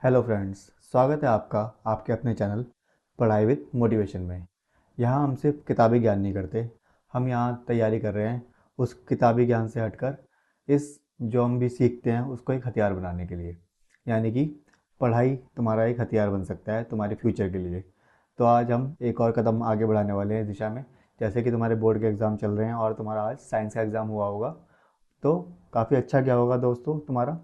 Hello friends, स्वागत है आपका आपके अपने चैनल पढ़ाई विद मोटिवेशन में। यहाँ हम सिर्फ किताबी ज्ञान नहीं करते, हम यहाँ तैयारी कर रहे हैं उस किताबी ज्ञान से हटकर इस जो हम भी सीखते हैं उसको एक हथियार बनाने के लिए। यानी कि पढ़ाई तुम्हारा एक हथियार बन सकता है तुम्हारे फ्यूचर के लिए। तो आज हम एक और कदम आगे बढ़ाने वाले हैं इस दिशा में। जैसे कि तुम्हारे बोर्ड के एग्ज़ाम चल रहे हैं और तुम्हारा आज साइंस का एग्ज़ाम हुआ होगा, तो काफ़ी अच्छा क्या होगा दोस्तों तुम्हारा।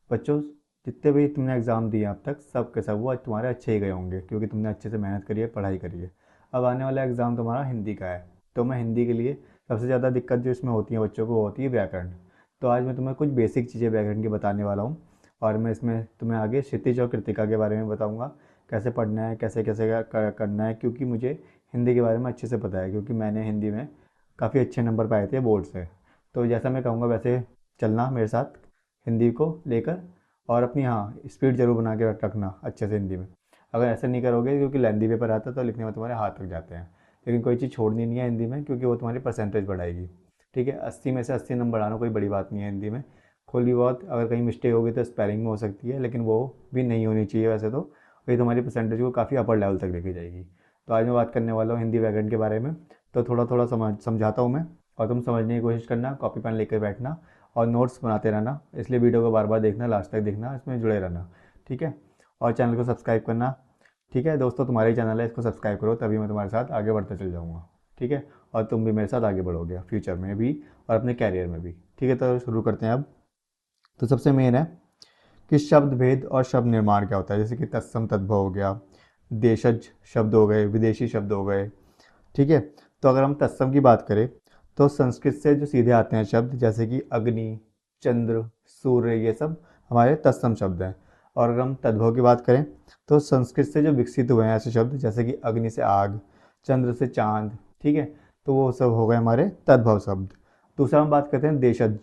बच्चों, जितने भी तुमने एग्ज़ाम दिए अब तक सब के सब वो आज तुम्हारे अच्छे ही गए होंगे क्योंकि तुमने अच्छे से मेहनत करी है, पढ़ाई करी है। अब आने वाला एग्ज़ाम तुम्हारा हिंदी का है, तो मैं हिंदी के लिए सबसे ज़्यादा दिक्कत जो इसमें होती है बच्चों को वो होती है व्याकरण। तो आज मैं तुम्हें कुछ बेसिक चीज़ें व्याकरण की बताने वाला हूँ और मैं इसमें तुम्हें आगे क्षितिज और कृतिका के बारे में बताऊँगा, कैसे पढ़ना है, कैसे कैसे करना है, क्योंकि मुझे हिंदी के बारे में अच्छे से पता है क्योंकि मैंने हिंदी में काफ़ी अच्छे नंबर पाए थे बोर्ड से। तो जैसा मैं कहूँगा वैसे चलना मेरे साथ हिंदी को लेकर, और अपनी हाँ स्पीड जरूर बना के रखना अच्छे से हिंदी में। अगर ऐसा नहीं करोगे क्योंकि लेंदी पेपर आता है तो लिखने में तुम्हारे हाथ थक जाते हैं। लेकिन कोई चीज़ छोड़नी नहीं है हिंदी में क्योंकि वो तुम्हारी परसेंटेज बढ़ाएगी। ठीक है, 80 में से 80 नंबर आना कोई बड़ी बात नहीं है हिंदी में। थोड़ी बहुत अगर कहीं मिस्टेक होगी तो स्पेलिंग में हो सकती है, लेकिन वो भी नहीं होनी चाहिए वैसे तो। ये तुम्हारी परसेंटेज को काफ़ी अपर लेवल तक लेके जाएगी। तो आज मैं बात करने वाला हूँ हिंदी व्याकरण के बारे में। तो थोड़ा थोड़ा समझाता हूँ मैं, और तुम समझने की कोशिश करना, कॉपी पेन लेकर बैठना और नोट्स बनाते रहना। इसलिए वीडियो को बार बार देखना, लास्ट तक देखना, इसमें जुड़े रहना। ठीक है, और चैनल को सब्सक्राइब करना। ठीक है दोस्तों, तुम्हारा ही चैनल है, इसको सब्सक्राइब करो तभी मैं तुम्हारे साथ आगे बढ़ते चल जाऊँगा। ठीक है, और तुम भी मेरे साथ आगे बढ़ोगे फ्यूचर में भी और अपने कैरियर में भी। ठीक है, तो शुरू करते हैं अब। तो सबसे मेन है कि शब्द भेद और शब्द निर्माण क्या होता है। जैसे कि तत्सम तद्भव हो गया, देशज शब्द हो गए, विदेशी शब्द हो गए। ठीक है, तो अगर हम तत्सम की बात करें तो संस्कृत से जो सीधे आते हैं शब्द, जैसे कि अग्नि, चंद्र, सूर्य, ये सब हमारे तत्सम शब्द हैं। और अगर हम तद्भव की बात करें तो संस्कृत से जो विकसित हुए हैं ऐसे शब्द, जैसे कि अग्नि से आग, चंद्र से चांद। ठीक है, तो वो सब हो गए हमारे तद्भव शब्द। दूसरा हम बात करते हैं देशज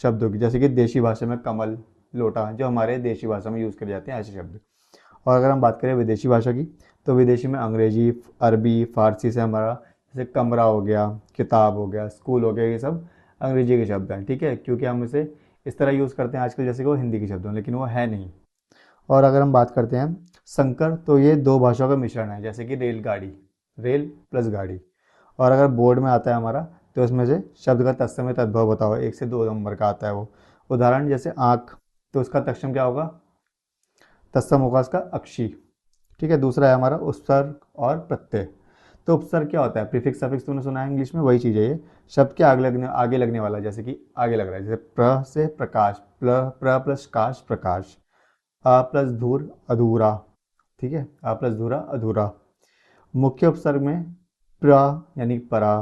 शब्दों की, जैसे कि देशी भाषा में कमल, लोटा, जो हमारे देशी भाषा में यूज़ करे जाते हैं ऐसे शब्द। और अगर हम बात करें विदेशी भाषा की, तो विदेशी में अंग्रेजी, अरबी, फारसी से हमारा जैसे कमरा हो गया, किताब हो गया, स्कूल हो गया, ये सब अंग्रेजी के शब्द हैं। ठीक है, क्योंकि हम इसे इस तरह यूज़ करते हैं आजकल जैसे कि वो हिंदी के शब्द हों, लेकिन वो है नहीं। और अगर हम बात करते हैं संकर, तो ये दो भाषाओं का मिश्रण है, जैसे कि रेलगाड़ी, रेल प्लस गाड़ी। और अगर बोर्ड में आता है हमारा तो उसमें से शब्द का तत्सम तद्भव बताओ, 1 से 2 नंबर का आता है वो। उदाहरण जैसे आँख, तो उसका तत्सम क्या होगा, तत्सम होगा उसका अक्षी। ठीक है, दूसरा है हमारा उपसर्ग और प्रत्यय। तो उपसर्ग क्या होता है, प्रीफिक्स सफिक्स तुमने सुना है इंग्लिश में, वही चीज़ है ये। शब्द के आगे लगने वाला, जैसे कि आगे लग रहा है, जैसे प्र से प्रकाश, प्र प्लस काश प्रकाश, आ प्लस धूर अधूरा। ठीक है, आ प्लस धूरा अधूरा। मुख्य उपसर्ग में प्र यानी परा,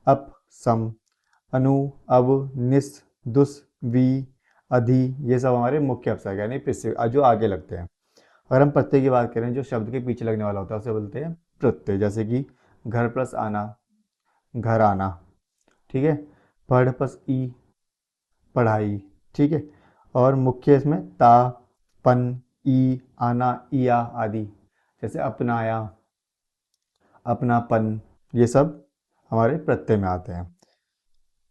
अप सम, अनु, अव, निस, दुस, वी, अधि, ये सब हमारे मुख्य उपसर्ग यानी जो आगे लगते हैं। अगर हम प्रत्यय की बात करें, जो शब्द के पीछे लगने वाला होता है उसे बोलते हैं प्रत्यय, जैसे कि घर प्लस आना, घर आना। ठीक है, पढ़ प्लस ई, पढ़ाई। ठीक है, और मुख्य इसमें ता, पन, ई, आना, इया आदि, जैसे अपनाया, अपनापन, ये सब हमारे प्रत्यय में आते हैं।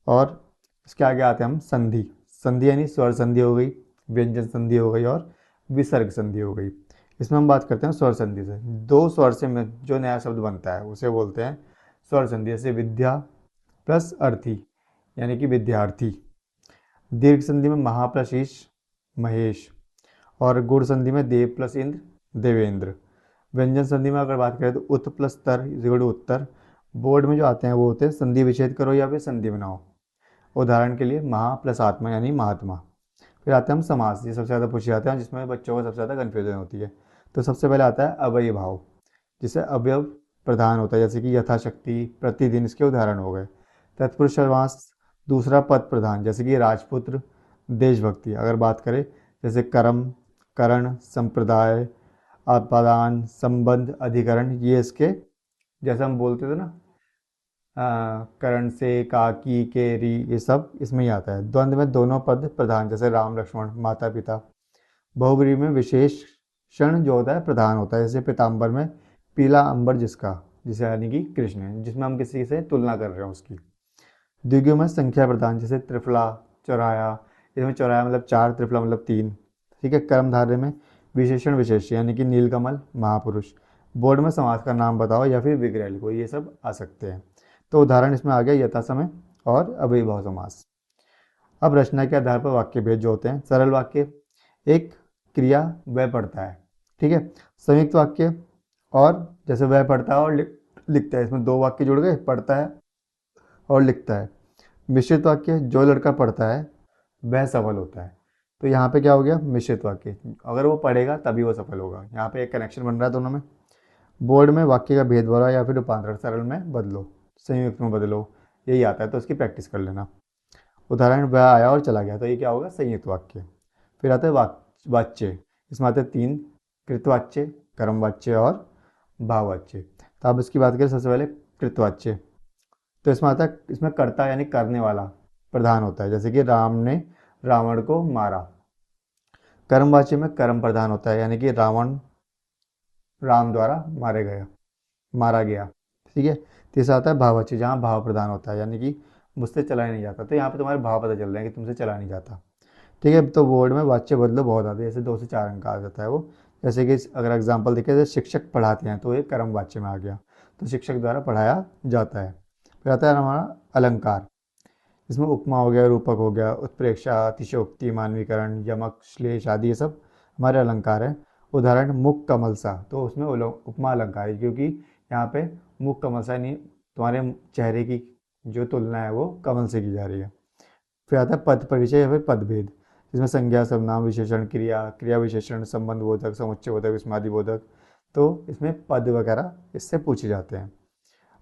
और इसके आगे आते हैं हम संधि। संधि यानी स्वर संधि हो गई, व्यंजन संधि हो गई और विसर्ग संधि हो गई। इसमें हम बात करते हैं स्वर संधि से। दो स्वर से में जो नया शब्द बनता है उसे बोलते हैं स्वर संधि। जैसे विद्या प्लस अर्थी यानी कि विद्यार्थी। दीर्घ संधि में महा प्लस ईश, महेश। और गुण संधि में देव प्लस इंद्र, देवेंद्र। व्यंजन संधि में अगर बात करें तो उत प्लस तर इक्वल टू उत्तर। बोर्ड में जो आते हैं वो होते हैं संधि विच्छेद करो या फिर संधि बनाओ। उदाहरण के लिए महा प्लस आत्मा यानी महात्मा। फिर आते हैं हम समास, ये सबसे ज़्यादा पूछे जाते हैं जिसमें बच्चों को सबसे ज़्यादा कन्फ्यूजन होती है। तो सबसे पहले आता है अवयव भाव, जिसे अवयव प्रधान होता है, जैसे कि यथाशक्ति, प्रतिदिन, इसके उदाहरण हो गए। तत्पुरुष समास, दूसरा पद प्रधान, जैसे कि राजपुत्र, देशभक्ति। अगर बात करें जैसे कर्म, करण, संप्रदाय, आपादान, संबंध, अधिकरण, ये इसके जैसे हम बोलते थे ना, करण से, का, की, के, री, ये सब इसमें ही आता है। द्वंद्व में दोनों पद प्रधान, जैसे राम लक्ष्मण, माता पिता। बहुब्रीहि में विशेषण जो होता है प्रधान होता है, जैसे पीताम्बर में पीला अंबर जिसका, जिसे यानी कि कृष्ण है, जिसमें हम किसी से तुलना कर रहे हैं उसकी। द्विगु में संख्या प्रधान, जैसे त्रिफला, चौराया। इसमें चौराया मतलब 4, त्रिफला मतलब 3। ठीक है, कर्मधारय में विशेषण विशेष्य यानी कि नीलकमल, महापुरुष। बोर्ड में समास का नाम बताओ या फिर विग्रह लिखो, ये सब आ सकते हैं। तो उदाहरण इसमें आ गया यथा समय और अव्ययीभाव समास। अब रचना के आधार पर वाक्य भेद जो होते हैं, सरल वाक्य एक क्रिया वह पढ़ता है, ठीक है। संयुक्त वाक्य और जैसे वह पढ़ता है और लिखता है, इसमें दो वाक्य जुड़ गए, पढ़ता है और लिखता है। मिश्रित वाक्य जो लड़का पढ़ता है वह सफल होता है। तो यहाँ पे क्या हो गया, मिश्रित वाक्य, अगर वो पढ़ेगा तभी वो सफल होगा। यहाँ पे एक कनेक्शन बन रहा है दोनों में। बोर्ड में वाक्य का भेद भरा या फिर रूपांतरण सरल में बदलो, संयुक्त में बदलो, यही आता है, तो इसकी प्रैक्टिस कर लेना। उदाहरण वह आया और चला गया, तो ये क्या होगा, संयुक्त वाक्य। फिर आता है वाच्य, इसमें आते हैं तीन, कृतवाच्य, कर्मवाच्य और भाववाच्य। तो अब इसकी बात करें सबसे पहले कृतवाच्य। तो इसमें आता है, इसमें कर्ता यानी करने वाला प्रधान होता है, जैसे कि राम ने रावण को मारा। कर्मवाच्य में कर्म प्रधान होता है, यानी कि रावण राम द्वारा मारा गया, ठीक है। तीसरा आता है भाववाच्य, जहाँ भाव प्रधान होता है, यानी कि मुझसे चला ही नहीं जाता। तो यहाँ पे तुम्हारे भाव पता चल रहे हैं कि तुमसे चला नहीं जाता, ठीक है। तो बोर्ड में वाच्य बदलो बहुत आते हैं, जैसे 2 से 4 अंक आ जाता है वो। जैसे कि अगर एग्जाम्पल देखें, जैसे शिक्षक पढ़ाते हैं, तो ये कर्म वाच्य में आ गया, तो शिक्षक द्वारा पढ़ाया जाता है। फिर आता है हमारा अलंकार, इसमें उपमा हो गया, रूपक हो गया, उत्प्रेक्षा, अतिशयोक्ति, मानवीकरण, यमक, श्लेष आदि, ये सब हमारे अलंकार हैं। उदाहरण मुख कमल सा, तो उसमें उपमा अलंकार है, क्योंकि यहाँ पे मुख कमल सा यानी तुम्हारे चेहरे की जो तुलना है वो कमल से की जा रही है। फिर आता है पद परिचय या फिर पदभेद, जिसमें संज्ञा, सर्वनाम, विशेषण, क्रिया, क्रिया विशेषण, संबंध बोधक, समुच्चय बोधक, विस्मादि बोधक, तो इसमें पद वगैरह इससे पूछे जाते हैं।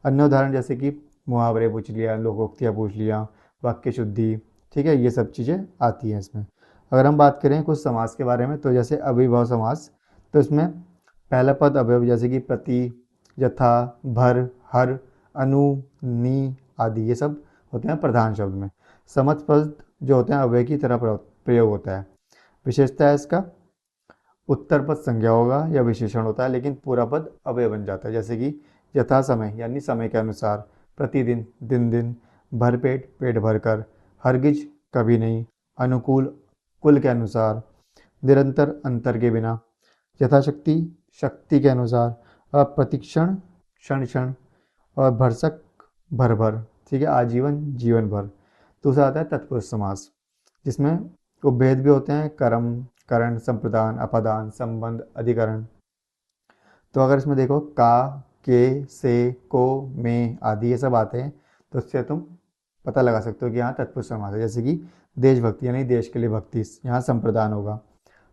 अन्य उदाहरण जैसे कि मुहावरे पूछ लिया, लोकोक्तियाँ पूछ लिया, वाक्य शुद्धि, ठीक है, ये सब चीज़ें आती हैं इसमें। अगर हम बात करें कुछ समास के बारे में, तो जैसे अव्ययीभाव समास, तो इसमें पहला पद अवयव जैसे कि प्रति, यथा, भर, हर, अनु, नी आदि, ये सब होते हैं प्रधान शब्द में। समस्त पद जो होते हैं अव्यय की तरह प्रयोग होता है। विशेषता है इसका, उत्तर पद संज्ञा होगा या विशेषण होता है, लेकिन पूरा पद अव्यय बन जाता है, जैसे कि यथा समय यानी समय के अनुसार, प्रतिदिन, दिन दिन, भरपेट, पेट भरकर, हरगिज, कभी नहीं, अनुकूल, कुल के अनुसार, निरंतर, अंतर के बिना, यथाशक्ति, शक्ति के अनुसार, अप्रतिक्षण, क्षण क्षण, और भरसक, भर भर, ठीक है, आजीवन, जीवन भर। दूसरा आता है तत्पुरुष समास, जिसमें उपभेद भी होते हैं, कर्म, करण, संप्रदान, अपादान, संबंध, अधिकरण। तो अगर इसमें देखो का, के, से, को, में आदि ये सब आते हैं, तो इससे तुम पता लगा सकते हो कि यहाँ तत्पुरुष समास है। जैसे कि देशभक्ति यानी देश के लिए भक्ति, यहाँ संप्रदान होगा।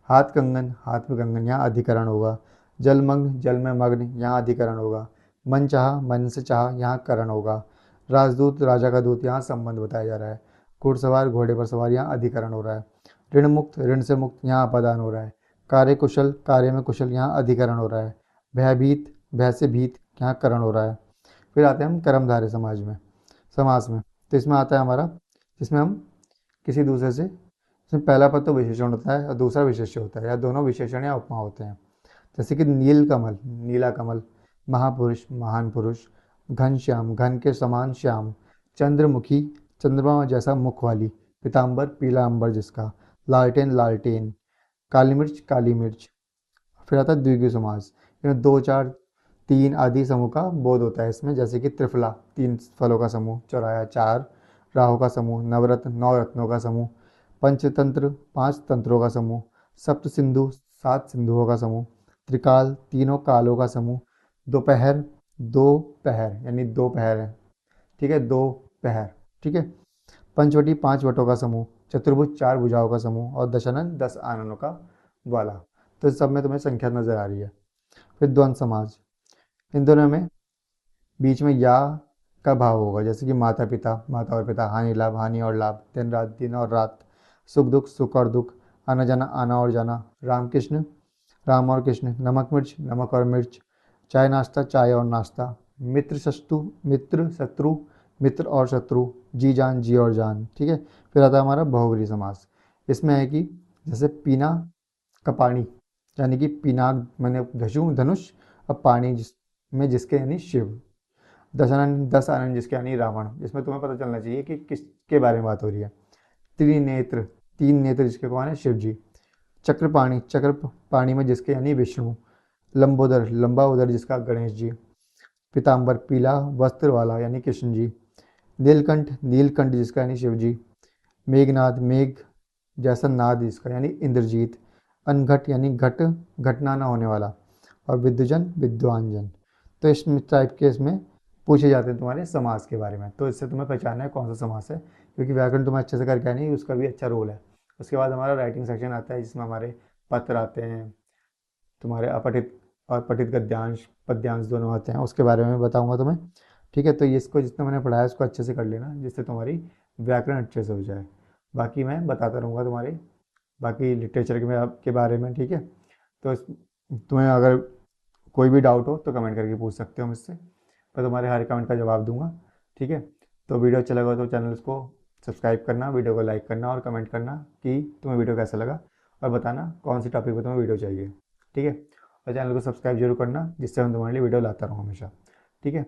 हाथ कंगन, हाथ में कंगन, यहाँ अधिकरण होगा। जलमग्न, जल में मग्न, यहाँ अधिकरण होगा। मन चाह, मन से चाह, यहाँ करण होगा। राजदूत, राजा का दूत, यहाँ संबंध बताया जा रहा है। घुड़सवार, घोड़े पर सवार, यहाँ अधिकरण हो रहा है। ऋण मुक्त, ऋण से मुक्त, यहाँ अपादान हो रहा है। कार्य कुशल, कार्य में कुशल, यहाँ अधिकरण हो रहा है। भयभीत, भय से भीत, यहाँ करण हो रहा है। फिर आते हैं हम कर्मधारय समास में। तो इसमें आता है हमारा, जिसमें हम किसी दूसरे से, इसमें पहला पद तो विशेषण होता है और दूसरा विशेष्य होता है, या दोनों विशेषण या उपमा होते हैं। जैसे कि नील कमल, नीला कमल, महापुरुष, महान पुरुष, घनश्याम, घन के समान श्याम, चंद्रमुखी, चंद्रमा जैसा मुख वाली, पीताम्बर, पीला अंबर जिसका, लालटेन, लालटेन, काली मिर्च, काली मिर्च। फिर आता है द्विगु समास, इसमें 2, 4, 3 आदि समूह का बोध होता है इसमें, जैसे कि त्रिफला, 3 फलों का समूह, चौराया 4 राहों का समूह, नवरत्न, 9 रत्नों का समूह, पंचतंत्र, 5 तंत्रों का समूह, सप्त सिंधु, 7 सिंधुओं का समूह, त्रिकाल, तीनों कालों का समूह, दोपहर, 2 पहर यानी 2 पहर है, ठीक है, 2 पहर, ठीक है। पंचवटी, 5 वटों का समूह, चतुर्भुज, 4 भुजाओं का समूह, और दशानन, 10 आननों का वाला। तो इस सब में तुम्हें संख्या नजर आ रही है। फिर द्वंद्व समाज, इन दोनों में बीच में या का भाव होगा, जैसे कि माता पिता, माता और पिता, हानि लाभ, हानि और लाभ, दिन रात, दिन और रात, सुख दुख, सुख और दुख, आना जाना, आना और जाना, राम कृष्ण, राम और कृष्ण, नमक मिर्च, नमक और मिर्च, चाय नाश्ता, चाय और नाश्ता, मित्र शत्रु, मित्र शत्रु, मित्र और शत्रु, जी जान, जी और जान, ठीक है। फिर आता है हमारा बहुव्रीहि समास, इसमें है कि जैसे पीना का पानी, यानी कि पिनाक मैंने धनुष, और पानी में जिसके यानी शिव, दशानन, 10 आनंद जिसके यानी रावण। इसमें तुम्हें पता चलना चाहिए कि किसके बारे में बात हो रही है। त्रिनेत्र, 3 नेत्र जिसके कौन है, शिव जी। चक्रपाणी, चक्र पाणी में जिसके यानी विष्णु। लंबोदर, लंबा उदर जिसका गणेश जी। पीताम्बर, पीला वस्त्र वाला यानी कृष्ण जी। नीलकंठ, नीलकंठ जिसका यानी शिव जी। मेघनाद, मेघ जैसा नाद जिसका यानी इंद्रजीत। अनघट यानी घट, घटना ना होने वाला। और विद्वजन, विद्वान जन। तो इस टाइप के इसमें पूछे जाते हैं तुम्हारे समास के बारे में। तो इससे तुम्हें पहचानना है कौन सा समास है, क्योंकि व्याकरण तुम्हें अच्छे से करके आनी है, उसका भी अच्छा रोल है। उसके बाद हमारा राइटिंग सेक्शन आता है, जिसमें हमारे पत्र आते हैं, तुम्हारे अपठित और पठित गद्यांश पद्यांश दोनों आते हैं, उसके बारे में बताऊंगा तुम्हें। ठीक है, तो ये इसको जितना मैंने पढ़ाया उसको अच्छे से कर लेना, जिससे तुम्हारी व्याकरण अच्छे से हो जाए। बाकी मैं बताता रहूँगा तुम्हारी बाकी लिटरेचर के बारे में। ठीक है, तो तुम्हें अगर कोई भी डाउट हो तो कमेंट करके पूछ सकते हो मुझसे, मैं तुम्हारे हर कमेंट का जवाब दूंगा। ठीक है, तो वीडियो अच्छा लगा तो चैनल को सब्सक्राइब करना, वीडियो को लाइक करना और कमेंट करना कि तुम्हें वीडियो कैसा लगा, और बताना कौन सी टॉपिक पर तुम्हें वीडियो चाहिए। ठीक है, और चैनल को सब्सक्राइब जरूर करना, जिससे मैं तुम्हारे लिए वीडियो लाता रहूँ हमेशा। ठीक है,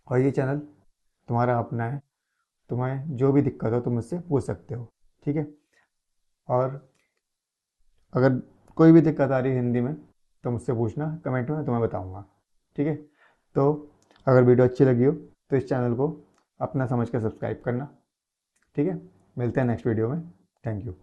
और ये चैनल तुम्हारा अपना है, तुम्हें जो भी दिक्कत हो तुम मुझसे पूछ सकते हो। ठीक है, और अगर कोई भी दिक्कत आ रही है हिंदी में तो मुझसे पूछना कमेंट में, तुम्हें बताऊंगा। ठीक है, तो अगर वीडियो अच्छी लगी हो तो इस चैनल को अपना समझ कर सब्सक्राइब करना। ठीक है, मिलते हैं नेक्स्ट वीडियो में। Thank you.